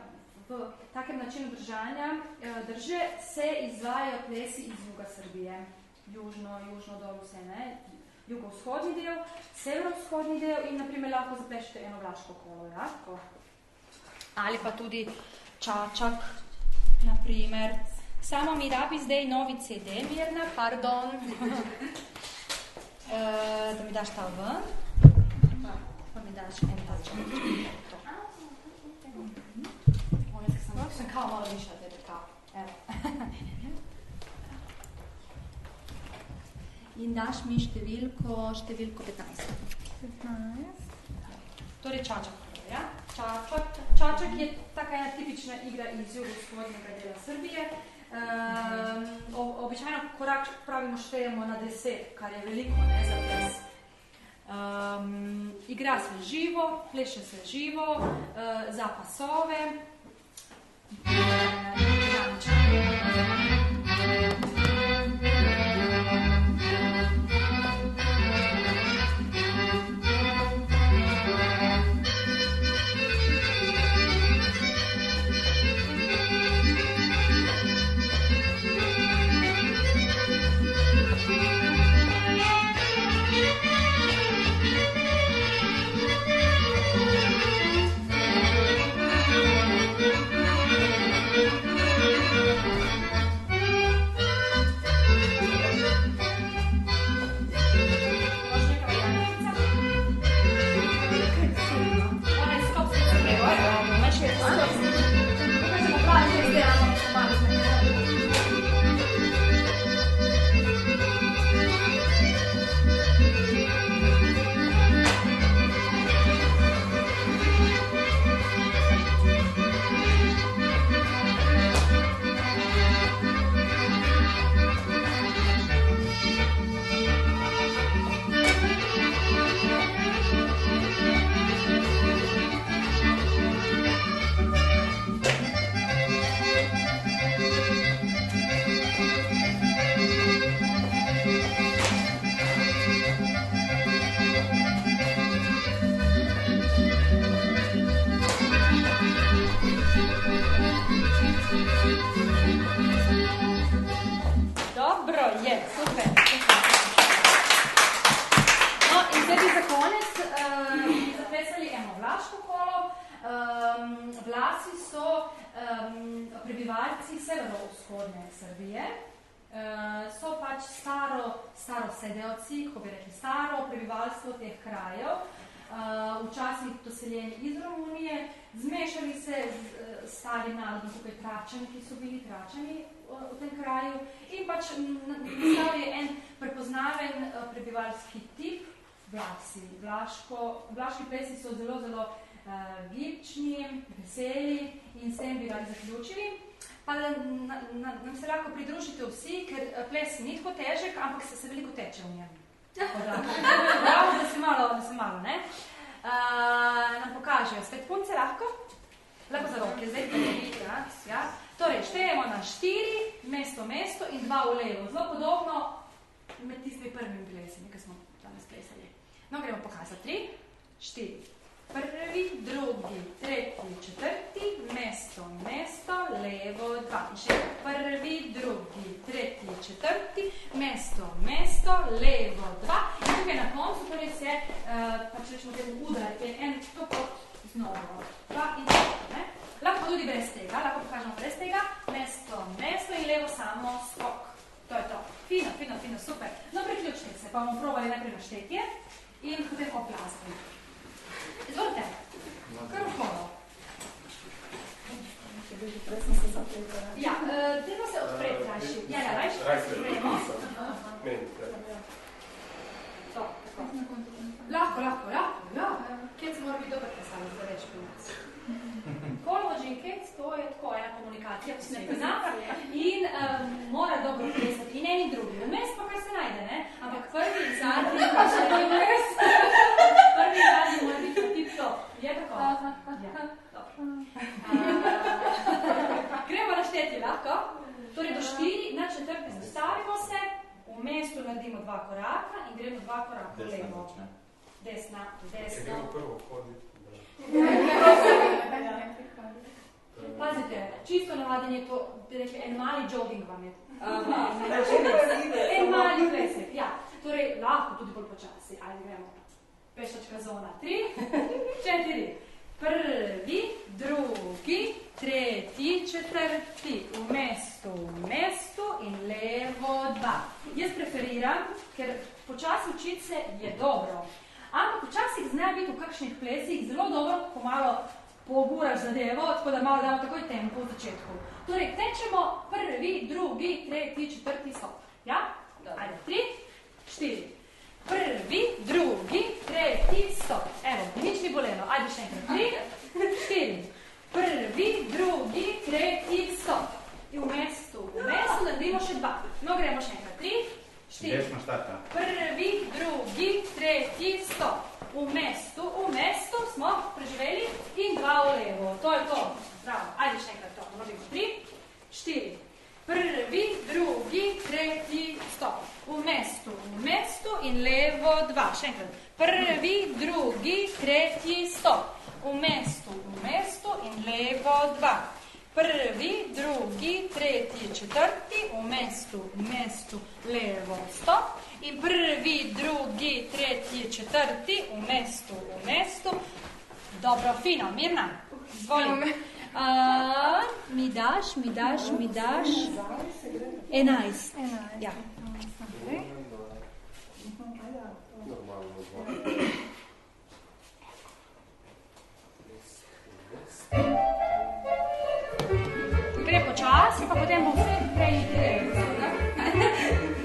[SPEAKER 2] v takem načinu držanja drže se izvajajo plesi iz juga Srbije. Južno dol vse, ne? Jugovzhodni del, severovzhodni del in naprimer lahko zaplešite eno vlaško kolo, ja? Ali pa tudi čačak, naprimer. Samo mi rabi zdaj novi CD, Mirna, pardon. Da mi daš ta ven. Pa mi daš en tačak. Sem kao malo višla, tebe kao. Evo. In daš mi številko 15. 15. Torej čačak. Ja? Čačak je taka ena tipična igra iz jugovzhodnega dela Srbije. Običajno korak pravimo štejemo na 10, kar je veliko, ne, za ples. Igra se živo, pleše se živo, za pasove. Vlasi so prebivalci severovzhodne Srbije, so pač starosedeoci, ko bi rekli staro prebivalstvo teh krajev, včasih doseljeni iz Romunije, zmešali se z starim narodom, tukaj Tračani, ki so bili Tračani v tem kraju in pač nastal je en prepoznaven prebivalski tip Vlasi. Vlaški plesi so zelo gibčni, veseli in s tem bi radi zaključili. Pa nam se lahko pridružite vsi, ker ples ni tako težek, ampak se veliko teče v njem. Bravo, da se malo, ne? nam pokažejo spet punce lahko. Lahko za roke, zdaj prvi, ja. Torej, štejemo na 4, mesto in 2 v levo. Zelo podobno med tistimi prvimi plesami, ki smo danes plesali. No, gremo pokazati 3, 4. Prvi, drugi, tretji, četrti, mesto, levo, 2. In še prvi, drugi, tretji, četrti, mesto, levo, 2. In tukaj na koncu, torej se, pač rečemo temu udar, en tako znovo. 2 in 2, ne? Lahko tudi brez tega, lahko pokažemo brez tega, mesto in levo samo skok. To je to. Fino, super. No, priključite se, pa bomo probali najprej naštetje in potem oplazili. Izvolite, kar okolo. Ja, treba se odpreti, Rajši. Ja, Rajši, sprejemo. To, tako. Lahko, ja. Kjec mora biti dober pesali za več pri nas. Kolovožinkec, to je tako ena komunikacija, ki se ne pozna in mora dobro plesati in eni drugi. Vmes pa kar se najde, ne? Ampak prvi in zadnji pa še ni vmes. Prvi in zadnji mora biti tip-top. Je tako? Ja, dobro. Gremo našteti lahko. Torej do 4, na 4 zastavimo se, v mestu naredimo 2 koraka in gremo 2 koraka v levo. Desna.
[SPEAKER 6] Je bilo prvo hoditi.
[SPEAKER 2] Pazite, čisto navaden je to, bi rekli, en mali jogging vam je. En mali plesek, ja. Torej, lahko tudi bolj počasi. Ajde, gremo. Pešačka zona. 3, 4. Prvi, drugi, tretji, četrti. V mestu in levo 2. Jaz preferiram, ker počasi učiti se je dobro. Ampak včasih zna biti v kakšnih plesih zelo dobro, ko malo poguraš zadevo, tako da malo damo takoj tempo v začetku. Torej, tečemo prvi, drugi, tretji, četrti, stop. Ja? Ajde, 3, 4. Prvi, drugi, tretji, stop. Evo, nič ni bolelo. Ajde še enkrat. 3, 4. Prvi, drugi, tretji, stop. In v mestu naredimo še 2. No, gremo še enkrat. 3, 4. Prvi, drugi, tretji, stop. V mestu smo preživeli in 2 v levo. To je to. Zdravo. Ajde še enkrat to. Naredimo 3, 4. Prvi, drugi, tretji, stop. V mestu in levo 2. Še enkrat. Prvi, drugi, tretji, stop. V mestu in levo 2. Prvi, drugi, tretji, četrti, v mestu, levo, stop. In prvi, drugi, tretji, četrti, v mestu. Dobro, fino, Mirna, izvoli. Mi daš 11. Ja. Gre počasi, pa potem bom vse prej idejo.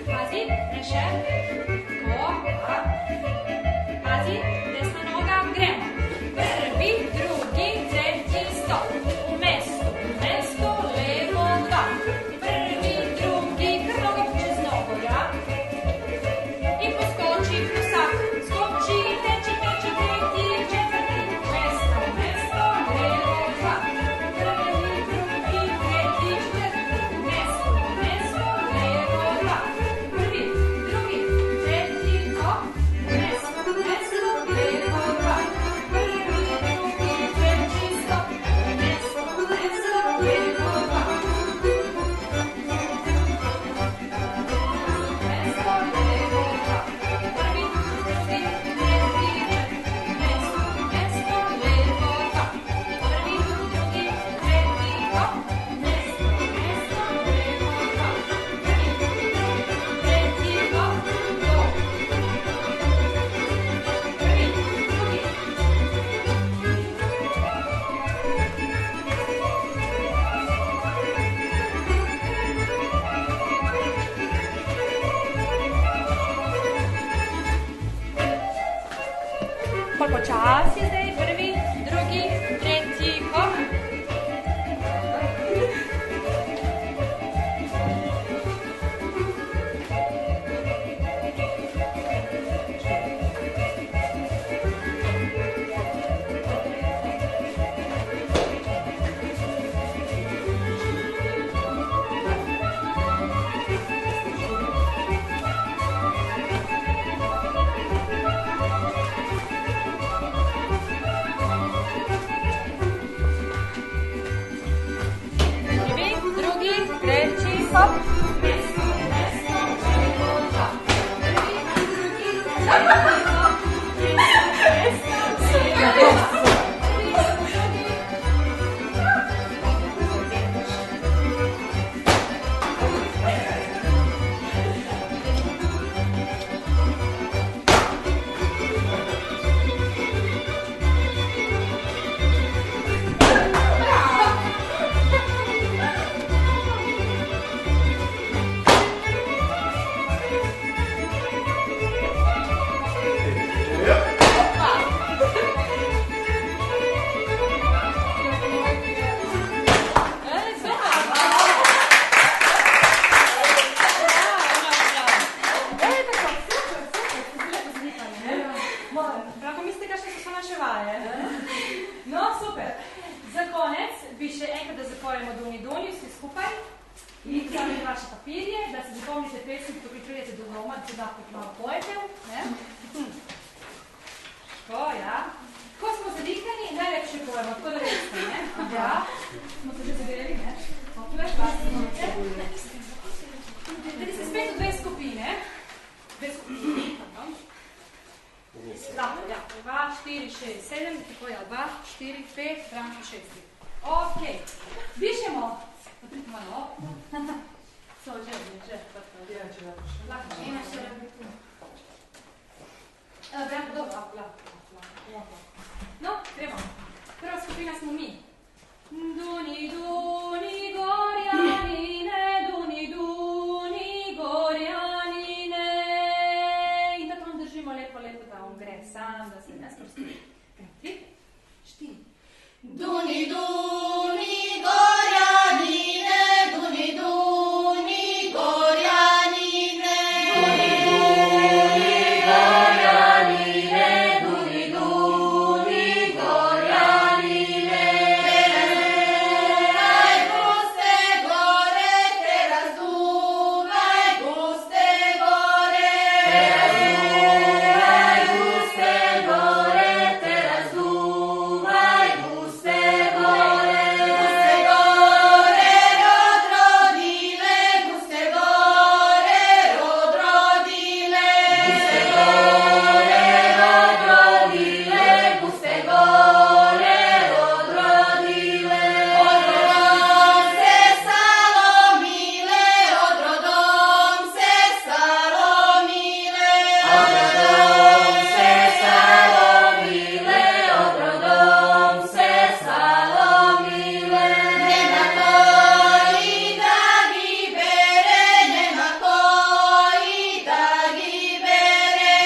[SPEAKER 2] Pazi, ne še. Tako, pazi, desna noga, gremo. Prvi, drugi, tretji, stop. V mestu, levo 2. Prvi, drugi, kar noga čez nogo, ja. In poskoči, vsak. Skoči, teči, tretji, četrti. Mesto, levo 2. Prvi, drugi, tretji, četrti. Mesto, Za konec bi še enkrat, da zapojemo Duni Duni, vsi skupaj. In vzamete vaše papirje, da se zapomnite pesmi, ko pridete do doma, da se lahko malo pojete. Tako, ja. Ko smo zadihani, najlepše pojemo, tako da veste, ne? Ja. Smo se že zadelili, ne? Več vas imate. Da ste spet v dve skupine. Dve skupine, pardon. Lahko, ja. 2, 4, 6, 7, tako ja, 2, 4, 5, Branko 6. Ok. Dišemo. Potrite malo. So, že. Lahko, ena še rabiti. Branko, dobro, lahko. No, gremo. Prva skupina smo mi. Duni, duni, gorjanine, duni, duni, gorjanine. In da tam držimo lepo, da on gre sam, da se ne sprosti. 3, 4.
[SPEAKER 3] Duni, duni, gorjanine, duni, duni, gorjanine. Duni, duni, gorjanine, duni, duni, gorjanine. Razduvaj guste gore, te razduvaj guste gore. Razduvaj guste gore, te razduvaj guste gore. Guste gore rod rodile, guste gore rod rodile. Guste gore rod rodile, guste gore rod rodile. Od rodom se salomile, od rodom se salomile. Od rodom se salomile, od rodom se salomile. Nema koji da gi bere, nema koji da gi bere.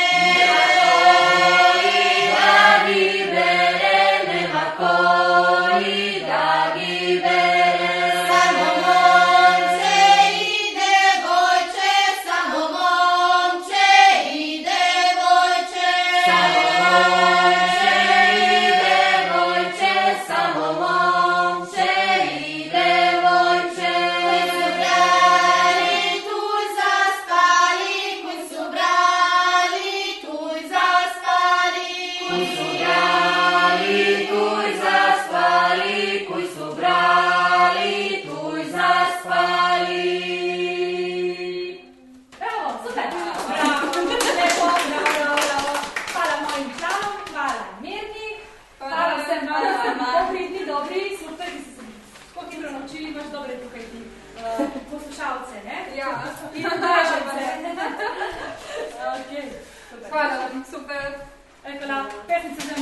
[SPEAKER 3] Nema koji da gi bere, samo momče i devojče, samo momče i devojče. Samo momče i devojče, samo momče i devojče. Koji su brali, tuj zaspali, koji su brali, tuj zaspali, koji su brali, tuj zaspali.
[SPEAKER 2] Bravo, super! Bravo, lepo, bravo. Hvala mojim članom, hvala Mirni, hvala vsem dobri, super, ki ste se tako hitro naučili, imaš dobre tukaj ti poslušalce, ne?
[SPEAKER 1] Ja.
[SPEAKER 2] In odrežence. Ok, super.
[SPEAKER 1] Hvala vam, super.
[SPEAKER 2] Pesnica za